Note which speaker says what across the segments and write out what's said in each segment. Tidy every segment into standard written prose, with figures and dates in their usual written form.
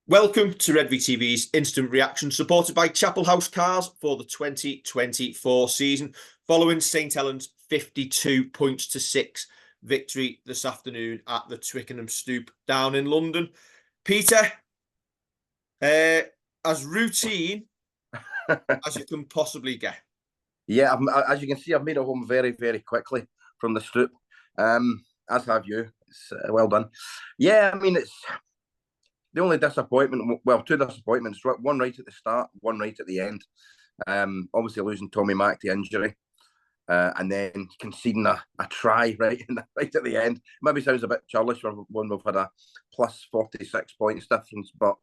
Speaker 1: Welcome to Redvee TV's Instant Reaction, supported by Chapel House Cars for the 2024 season, following St Helens' 52 points to 6 victory this afternoon at the Twickenham Stoop down in London. Peter, as routine as you can possibly get.
Speaker 2: Yeah, as you can see, I've made it home very, very quickly from the Stoop, as have you. It's well done. Yeah, I mean, it's the only disappointment, well, two disappointments, one right at the start, one right at the end. Obviously losing Tommy Mack to injury, and then conceding a try right at the end. Maybe sounds a bit churlish for one we've had a plus 46 points difference, but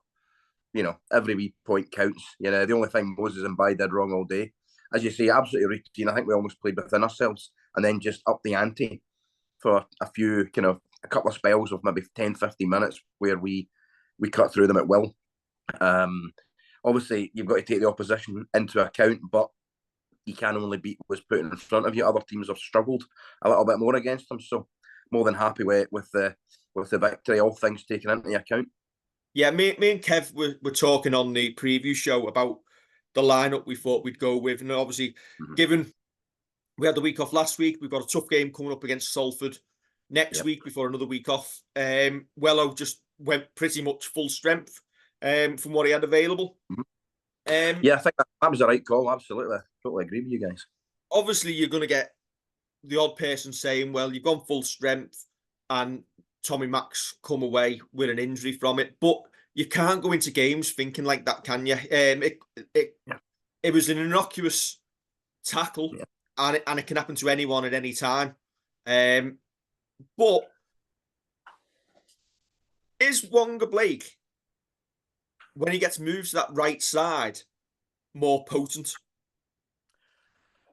Speaker 2: you know, every wee point counts. You know, the only thing Moses and Bai did wrong all day, as you say, absolutely routine. I think we almost played within ourselves and then just up the ante for a couple of spells of maybe 10, 15 minutes where we cut through them at will. Obviously, you've got to take the opposition into account, but you can only beat what's put in front of you. Other teams have struggled a little bit more against them, so more than happy with the victory, all things taken into account.
Speaker 1: Yeah, me and Kev were talking on the preview show about the lineup we thought we'd go with. And obviously, given we had the week off last week, we've got a tough game coming up against Salford next week before another week off. Wello just went pretty much full strength from what he had available.
Speaker 2: Yeah, I think that was the right call. Absolutely. Totally agree with you guys.
Speaker 1: Obviously, you're going to get the odd person saying, well, you've gone full strength and Tommy Mack's come away with an injury from it, but you can't go into games thinking like that, can you? It was an innocuous tackle, and it can happen to anyone at any time. But is Wonga Blake, when he gets moved to that right side, more potent?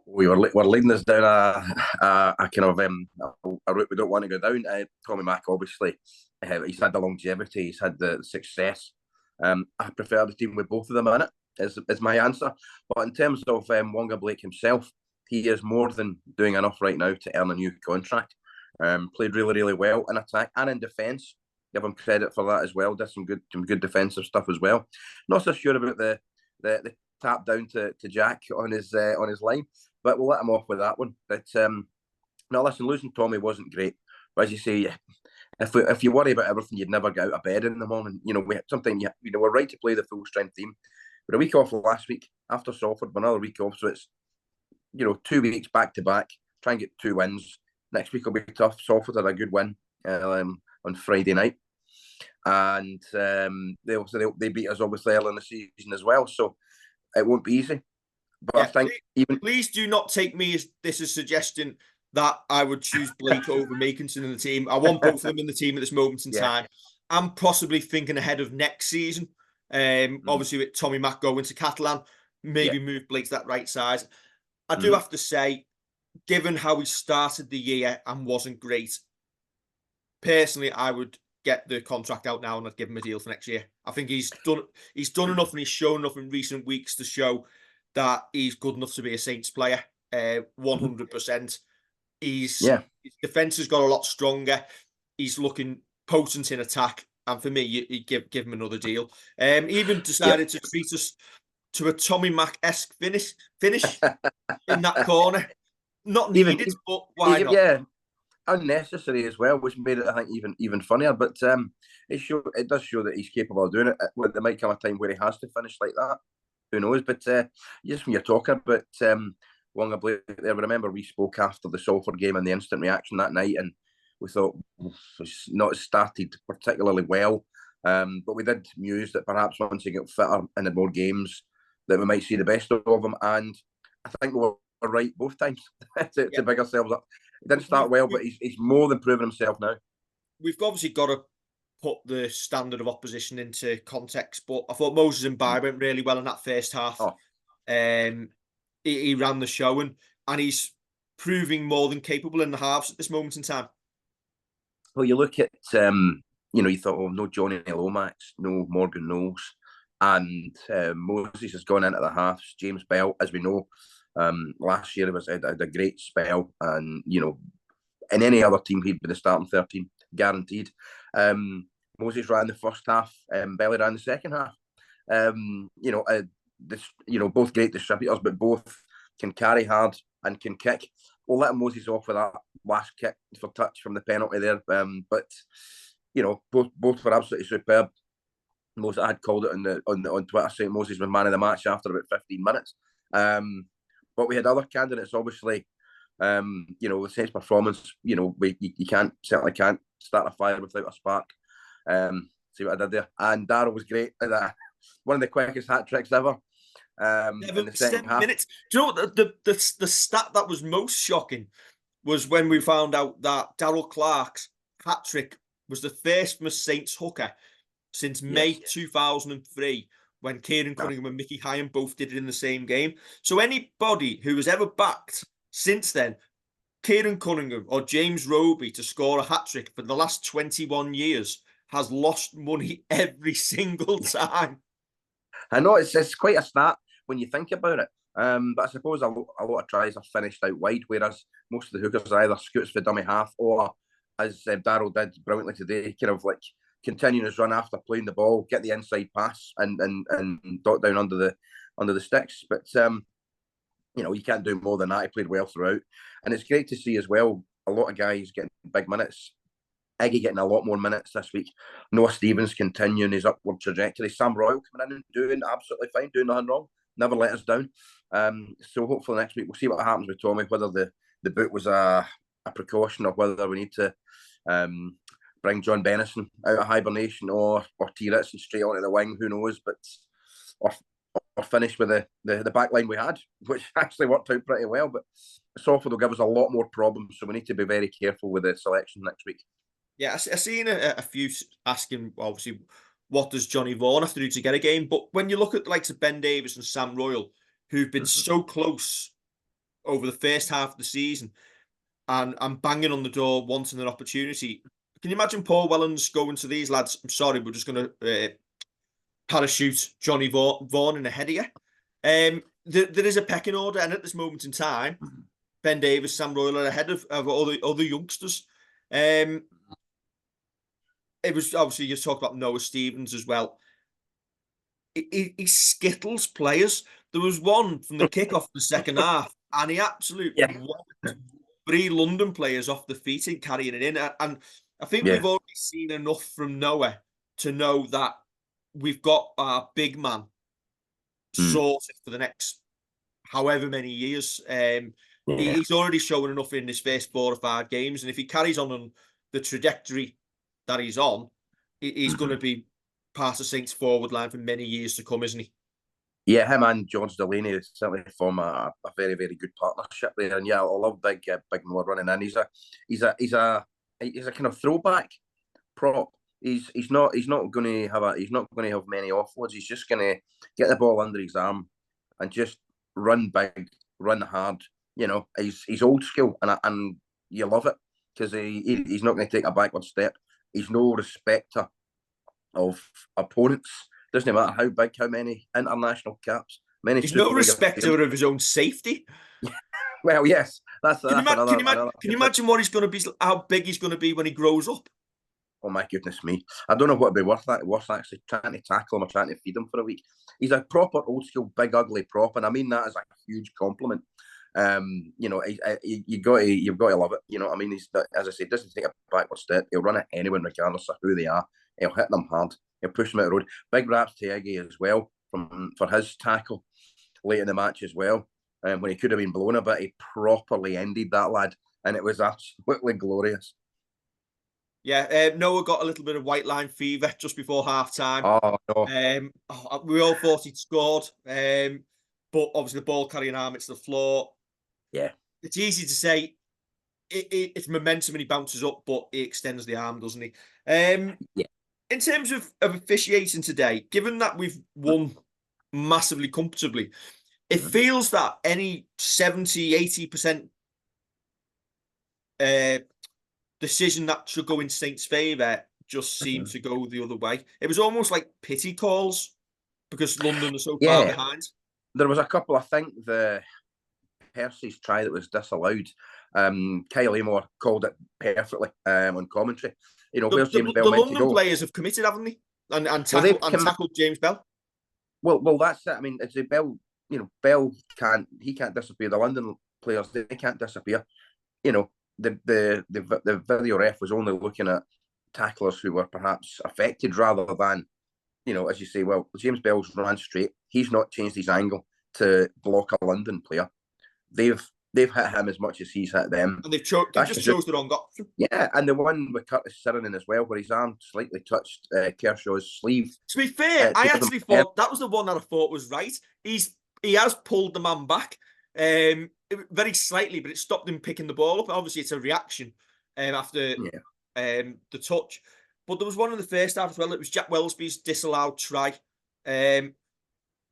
Speaker 2: We're leading us down a kind of a route we don't want to go down. Tommy Mack, obviously, he's had the longevity, he's had the success. I prefer the team with both of them in it, is my answer. But in terms of Wonga Blake himself, he is more than doing enough right now to earn a new contract. Played really, really well in attack and in defence. Give him credit for that as well. Did some good defensive stuff as well. Not so sure about the tap down to Jack on his line, but we'll let him off with that one. But no, listen, losing Tommy wasn't great. But as you say, if you worry about everything, you'd never get out of bed in the morning. You know, we're right to play the full strength team. But a week off last week after Salford, another week off, so it's 2 weeks back to back. Try and get 2 wins. Next week will be tough. Salford had a good win on Friday night, and they beat us obviously early in the season as well. So it won't be easy. But yeah, I think
Speaker 1: please do not take me as this is suggesting that I would choose Blake over Makinson in the team. I want both of them in the team at this moment in time. I'm possibly thinking ahead of next season. Obviously, with Tommy Mack going to Catalan, maybe move Blake to that right side. I do have to say, given how he started the year and wasn't great, personally, I would get the contract out now and I'd give him a deal for next year. I think he's done enough and he's shown enough in recent weeks to show that he's good enough to be a Saints player. 100%. His defense has got a lot stronger. He's looking potent in attack, and for me, you give him another deal. Even decided to treat us to a Tommy Mack-esque finish in that corner. Not needed, but why not?
Speaker 2: Yeah, unnecessary as well, which made it, I think, even funnier. But it does show that he's capable of doing it. There might come a time where he has to finish like that. Who knows? But just when you're talking about Wonga Blake there, remember we spoke after the Salford game and the instant reaction that night, and we thought it's not started particularly well. But we did muse that perhaps once he got fitter and had more games, that we might see the best of him. And I think we were right both times to big ourselves up. He didn't start well, but he's more than proven himself now.
Speaker 1: We've obviously got to put the standard of opposition into context, but I thought Moses and Bai went really well in that first half. He ran the show and he's proving more than capable in the halves at this moment in time.
Speaker 2: Well, you look at, you thought, oh, no Johnny Lomax, no Morgan Knowles, and Moses has gone into the halves. James Bell, as we know, last year had a great spell, and in any other team he'd be the starting 13, guaranteed. Moses ran the first half, Belly ran the second half. Both great distributors, but both can carry hard and can kick. We'll let Moses off with that last kick for touch from the penalty there. But both were absolutely superb. Moses, I had called it on Twitter saying Moses was man of the match after about 15 minutes. But we had other candidates, obviously. The Saints' performance, you certainly can't start a fire without a spark. See what I did there? And Darrell was great. One of the quickest hat tricks ever. In the second half.
Speaker 1: Minutes. Do you know what the stat that was most shocking was when we found out that Darrell Clarke's hat trick was the first from a Saints hooker since May 2003, when Kieran Cunningham and Mickey Hyan both did it in the same game. So anybody who has ever backed since then Kieran Cunningham or James Roby to score a hat trick for the last 21 years has lost money every single time.
Speaker 2: I know it's quite a stat when you think about it. But I suppose a lot of tries are finished out wide, whereas most of the hookers are either scoots for dummy half or, as Darrell did brilliantly today, kind of like continuing his run after playing the ball, get the inside pass and dot down under the sticks. But you can't do more than that. He played well throughout, and it's great to see as well a lot of guys getting big minutes. Iggy getting a lot more minutes this week. Noah Stevens continuing his upward trajectory. Sam Royal coming in and doing absolutely fine, doing nothing wrong. Never let us down. So hopefully next week we'll see what happens with Tommy, whether the boot was a precaution or whether we need to bring John Bennison out of hibernation or T. Ritson straight onto the wing. Who knows? But or finish with the back line we had, which actually worked out pretty well. But Salford will give us a lot more problems, so we need to be very careful with the selection next week.
Speaker 1: Yeah, I've seen a few asking, obviously, what does Johnny Vaughan have to do to get a game? But when you look at the likes of Ben Davies and Sam Royal, who've been so close over the first half of the season and banging on the door, wanting an opportunity, can you imagine Paul Wellens going to these lads? I'm sorry, we're just going to parachute Johnny Vaughan in ahead of you. There is a pecking order, and at this moment in time, Ben Davies, Sam Royal are ahead of other youngsters. It was obviously you talked about Noah Stevens as well. He skittles players. There was one from the kickoff of the second half, and he absolutely whacked 3 London players off the feet and carrying it in. And I think we've already seen enough from Noah to know that we've got our big man sorted for the next however many years. He's already shown enough in his first 4 or 5 games, and if he carries on the trajectory that he's on, he's going to be past the Saints forward line for many years to come, isn't he?
Speaker 2: Yeah, him and George Delaney certainly form a very, very good partnership there. And I love Big Moore running in. He's a kind of throwback prop. He's not going to have many offloads. He's just going to get the ball under his arm and just run big, run hard. He's old school, and you love it because he's not going to take a backward step. He's no respecter of opponents. Doesn't matter how big, how many international caps. He's
Speaker 1: no respecter of his own safety.
Speaker 2: Well, yes,
Speaker 1: Can you imagine what he's going to be? How big he's going to be when he grows up?
Speaker 2: Oh my goodness me! I don't know what it'd be worth actually trying to tackle him or trying to feed him for a week. He's a proper old school, big ugly prop, and I mean that as a huge compliment. You've got to love it. You know what I mean? He's, as I say, doesn't take a backward step. He'll run at anyone regardless of who they are. He'll hit them hard. He'll push them out the road. Big raps to Iggy as well for his tackle late in the match as well. When he could have been blown a bit, he properly ended that lad, and it was absolutely glorious.
Speaker 1: Yeah, Noah got a little bit of white line fever just before half time.
Speaker 2: Oh no!
Speaker 1: We all thought he'd scored, but obviously the ball carrying arm, it's the floor.
Speaker 2: Yeah,
Speaker 1: it's easy to say it's momentum and he bounces up, but he extends the arm, doesn't he? In terms of officiating today, given that we've won massively comfortably, it feels that any 70-80% decision that should go in Saints' favour just seems to go the other way. It was almost like pity calls because London are so far behind.
Speaker 2: There was a couple. I think the Percy's try that was disallowed. Kyle Amor called it perfectly on commentary. You know, where's James Bell
Speaker 1: the
Speaker 2: meant to
Speaker 1: London
Speaker 2: go?
Speaker 1: players have committed, haven't they? And
Speaker 2: Well,
Speaker 1: tackled James Bell.
Speaker 2: Well, that's it. I mean, it's a Bell. You know, Bell can't. He can't disappear. The London players, they can't disappear. You know, the video ref was only looking at tacklers who were perhaps affected rather than, you know, as you say, well, James Bell's ran straight. He's not changed his angle to block a London player. They've hit him as much as he's hit them.
Speaker 1: And they've just chose the wrong option.
Speaker 2: Yeah, and the one with Curtis Sirenen as well, where his arm slightly touched Kershaw's sleeve.
Speaker 1: To be fair, I actually thought that was the one that I thought was right. He has pulled the man back very slightly, but it stopped him picking the ball up. Obviously, it's a reaction after the touch. But there was one in the first half as well. It was Jack Wellesby's disallowed try.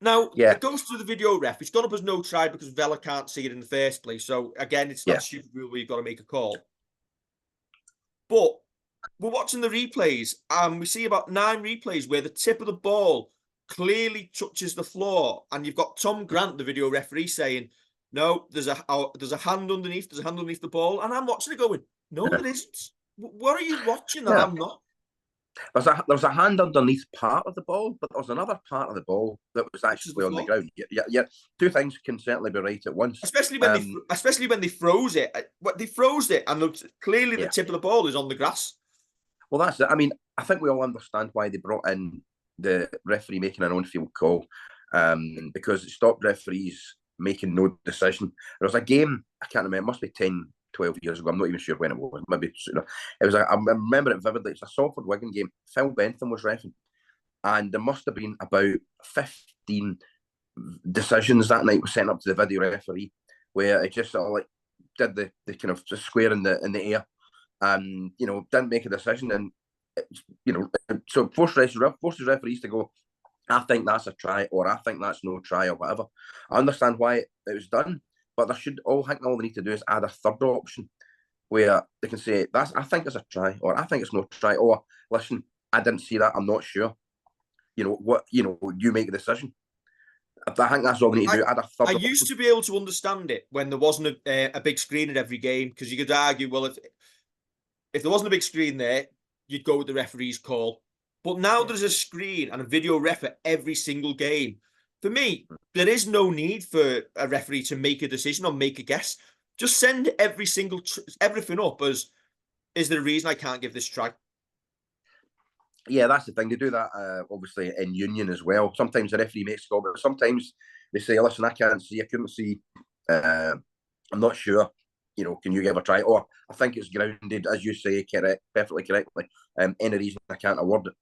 Speaker 1: Now, it goes to the video ref. It's gone up as no try because Vela can't see it in the first place. So, again, it's that stupid rule where you've got to make a call. But we're watching the replays, and we see about 9 replays where the tip of the ball clearly touches the floor. And you've got Tom Grant, the video referee, saying, no, there's a hand underneath. There's a hand underneath the ball. And I'm watching it going, no, there isn't. What are you watching that I'm not?
Speaker 2: There's a hand underneath part of the ball, but there was another part of the ball that was actually on the ground. Yeah. Two things can certainly be right at once.
Speaker 1: Especially when they froze it. They froze it, and clearly the tip of the ball is on the grass.
Speaker 2: Well, that's it. I mean, I think we all understand why they brought in the referee making an on-field call, because it stopped referees making no decision. There was a game, I can't remember, it must be 10, 12 years ago. I'm not even sure when it was. Maybe it was. I remember it vividly. It's a Salford Wigan game. Phil Bentham was reffing, and there must have been about 15 decisions that night was sent up to the video referee, where it just sort of like did the kind of square in the air, and you know didn't make a decision, and you know so forces referees to go, I think that's a try, or I think that's no try, or whatever. I understand why it was done. But I think all they need to do is add a third option where they can say, I think it's a try, or I think it's no try, or listen, I didn't see that, I'm not sure. You make a decision. I think that's all they need to do. Add a third option.
Speaker 1: Used to be able to understand it when there wasn't a big screen at every game, because you could argue, well, if there wasn't a big screen there, you'd go with the referee's call. But now there's a screen and a video ref at every single game. For me, there is no need for a referee to make a decision or make a guess. Just send everything up as, is there a reason I can't give this try?
Speaker 2: Yeah, that's the thing. They do that, obviously, in union as well. Sometimes the referee makes a call, but sometimes they say, listen, I can't see, I couldn't see, I'm not sure, can you give a try? Or I think it's grounded, as you say, perfectly correctly. Any reason I can't award it.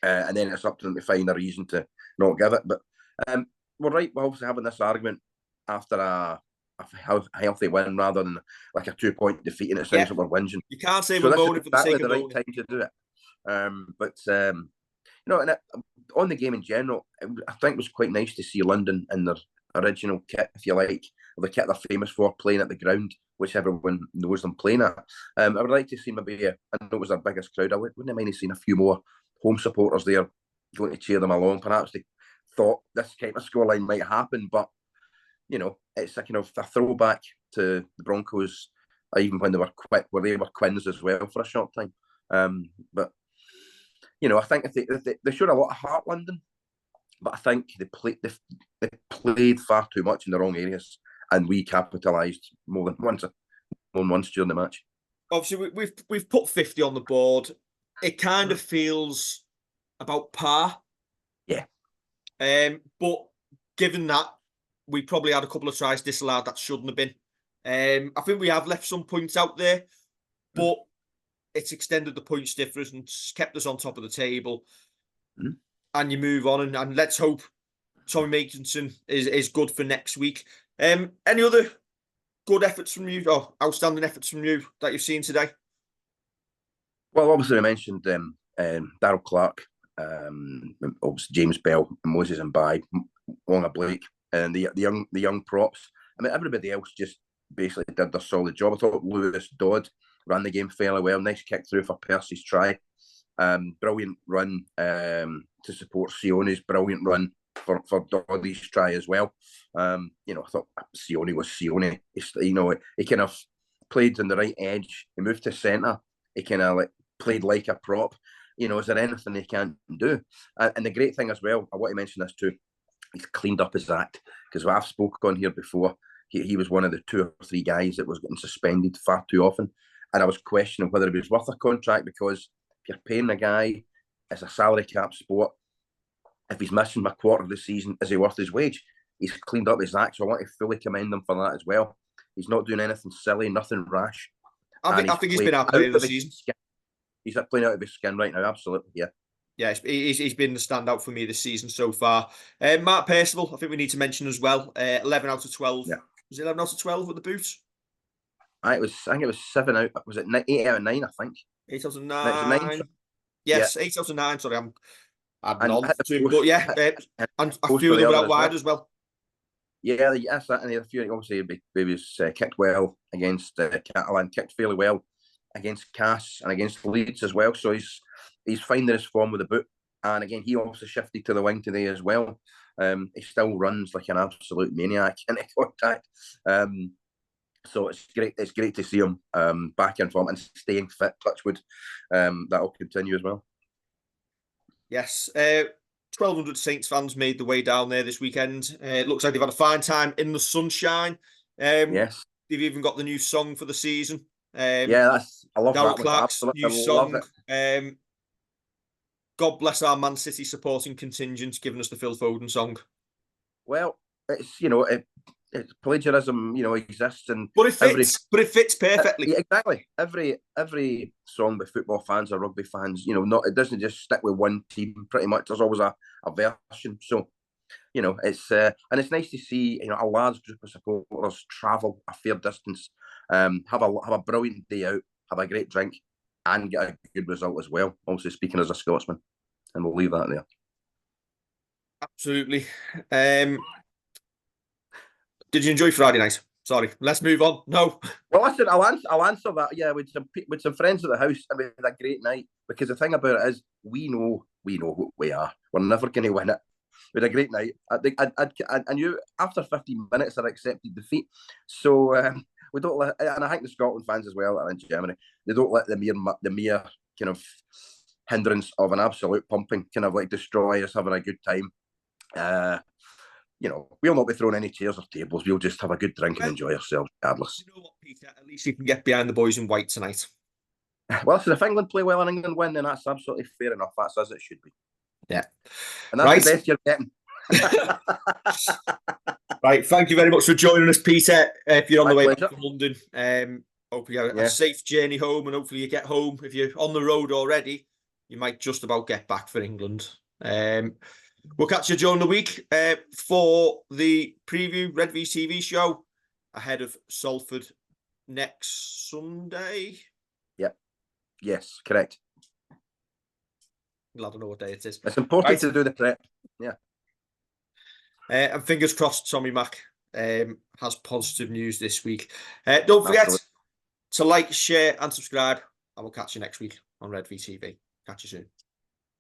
Speaker 2: And then it's up to them to find a reason to not give it. But we're right. We're obviously having this argument after a healthy win rather than like a 2-point defeat, and it sounds like we're whinging.
Speaker 1: You can't say we're voting for the sake of
Speaker 2: the right time to do it. And on the game in general, I think it was quite nice to see London in their original kit, if you like, the kit they're famous for, playing at the ground, which everyone knows them playing at. I would like to see maybe, I know it was our biggest crowd, I wouldn't have minded seeing a few more home supporters there going to cheer them along. Perhaps they thought this kind of scoreline might happen, but it's a kind of a throwback to the Broncos, even when they were Quins as well for a short time. But I think if they showed a lot of heart, London, but I think they played far too much in the wrong areas, and we capitalised more than once during the match.
Speaker 1: Obviously, we've put 50 on the board. It kind of feels about par.
Speaker 2: Yeah.
Speaker 1: But given that, we probably had a couple of tries disallowed that shouldn't have been. I think we have left some points out there, but it's extended the points difference and kept us on top of the table. And you move on, and let's hope Tommy Makinson is good for next week. Any other good efforts from you, or outstanding efforts from you that you've seen today?
Speaker 2: Well, obviously, I mentioned Darryl Clark, obviously James Bell, Moses and Wonga Blake, and the young props. I mean, everybody else just basically did their solid job. I thought Lewis Dodd ran the game fairly well. Nice kick through for Percy's try. Brilliant run to support Sione's brilliant run for Doddie's try as well. I thought Sione was Sione. He kind of played on the right edge. He moved to centre. He kind of played like a prop. Is there anything he can't do? And the great thing as well, I want to mention this too, he's cleaned up his act, because I've spoken on here before. He was one of the 2 or 3 guys that was getting suspended far too often. And I was questioning whether he was worth a contract, because if you're paying a guy, it's a salary cap sport. If he's missing a quarter of the season, is he worth his wage? He's cleaned up his act, so I want to fully commend him for that as well. He's not doing anything silly, nothing rash.
Speaker 1: I think he's been our player of the season.
Speaker 2: He's playing out of his skin right now, absolutely, yeah.
Speaker 1: Yeah, he's been the standout for me this season so far. Mark Percival, I think we need to mention as well. 11 out of 12. Yeah. Was it 11 out of 12 with the boots?
Speaker 2: I think it was 7 out. Was it 8 out of 9? I think
Speaker 1: 8 out of 9. Yes, yeah. 8 out of 9. Sorry, I'm on to him, but yeah, and a few of them were out wide as well.
Speaker 2: Yeah, yes, and a few. Obviously, he was kicked well against Catalan, kicked fairly well against Cass and against Leeds as well. So he's finding his form with the boot. And again, he also shifted to the wing today as well. He still runs like an absolute maniac in contact. So it's great. It's great to see him back in form and staying fit. Touchwood, that'll continue as well.
Speaker 1: Yes. 1,200 Saints fans made the way down there this weekend. It looks like they've had a fine time in the sunshine.
Speaker 2: Yes.
Speaker 1: They've even got the new song for the season.
Speaker 2: I love
Speaker 1: Darryl
Speaker 2: that.
Speaker 1: Clark's new song. God bless our Man City supporting contingent, giving us the Phil Foden song.
Speaker 2: Well, it's it's plagiarism, exists, and
Speaker 1: but it fits perfectly.
Speaker 2: Yeah, exactly. Every song by football fans or rugby fans, it doesn't just stick with one team. Pretty much, there's always a version. So, it's and it's nice to see a large group of supporters travel a fair distance, have a brilliant day out, have a great drink, and get a good result as well. Also speaking as a Scotsman, and we'll leave that there.
Speaker 1: Absolutely. Did you enjoy Friday night? Sorry, let's move on. No.
Speaker 2: Well, listen, I'll answer that. Yeah, with some friends at the house, we had a great night, because the thing about it is we know what we are. We're never going to win it. We had a great night. I knew after 15 minutes I accepted defeat. So we don't let, and I think the Scotland fans as well, and in Germany, they don't let the mere kind of hindrance of an absolute pumping kind of destroy us having a good time. We'll not be throwing any chairs or tables. We'll just have a good drink and enjoy ourselves, regardless.
Speaker 1: You know what, Peter? At least you can get behind the boys in white tonight.
Speaker 2: Well, if England play well and England win, then that's absolutely fair enough. That's as it should be.
Speaker 1: Yeah.
Speaker 2: And that's the best you're getting.
Speaker 1: Right. Thank you very much for joining us, Peter. If you're on the way back from London, hopefully you have a safe journey home, and hopefully you get home. If you're on the road already, you might just about get back for England. We'll catch you during the week for the preview Redvee TV show ahead of Salford next Sunday.
Speaker 2: Yep. Yes, correct.
Speaker 1: Glad I know what day it is.
Speaker 2: It's important to do the prep. Yeah.
Speaker 1: And fingers crossed, Tommy Mack has positive news this week. Don't forget to like, share, and subscribe. And we'll catch you next week on Redvee TV. Catch you soon.